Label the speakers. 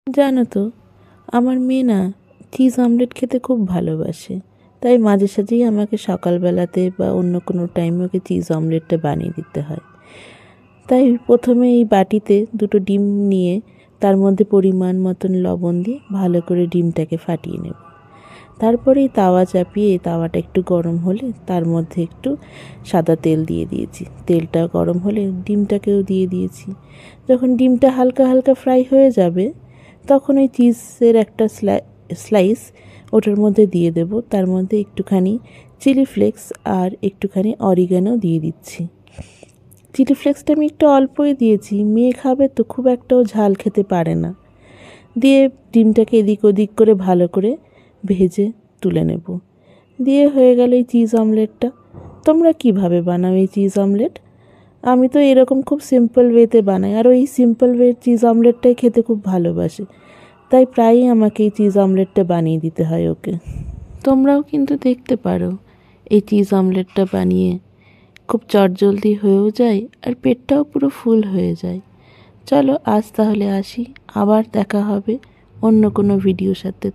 Speaker 1: জানো তো, আমার মেয়ে না চিজ অমলেট খেতে খুব ভালোবাসে। তাই মাঝে সাঝেই আমাকে সকালবেলাতে বা অন্য কোনো টাইমে ওকে চিজ অমলেটটা বানিয়ে দিতে হয়। তাই প্রথমে এই বাটিতে দুটো ডিম নিয়ে তার মধ্যে পরিমাণ মতন লবণ দিয়ে ভালো করে ডিমটাকে ফাটিয়ে নেব। তারপরে তাওয়া চাপিয়ে তাওয়াটা একটু গরম হলে তার মধ্যে একটু সাদা তেল দিয়ে দিয়েছি। তেলটা গরম হলে ডিমটাকেও দিয়ে দিয়েছি। যখন ডিমটা হালকা হালকা ফ্রাই হয়ে যাবে তখন ওই চিজের একটা স্লাইস ওটার মধ্যে দিয়ে দেব। তার মধ্যে একটুখানি চিলি ফ্লেক্স আর একটুখানি অরিগানো দিয়ে দিচ্ছি। চিলি ফ্লেক্সটা আমি একটু অল্পই দিয়েছি, মেয়ে খাবে তো খুব একটাও ঝাল খেতে পারে না। দিয়ে ডিমটাকে এদিক ওদিক করে ভালো করে ভেজে তুলে নেব। দিয়ে হয়ে গেল এই চিজ অমলেটটা। তোমরা কিভাবে বানাও এই চিজ অমলেট? আমি তো এরকম খুব সিম্পল ওয়েতে বানাই, আর ওই সিম্পল ওয়ে চিজ অমলেটটাই খেতে খুব ভালোবাসে। তাই প্রায়ই আমাকে এই চিজ অমলেটটা বানিয়ে দিতে হয় ওকে। তোমরাও কিন্তু দেখতে পারো এই চিজ অমলেটটা বানিয়ে, খুব চটজলদি হয়েও যায় আর পেটটাও পুরো ফুল হয়ে যায়। চলো আজ তাহলে আসি, আবার দেখা হবে অন্য কোনো ভিডিওর সাথে।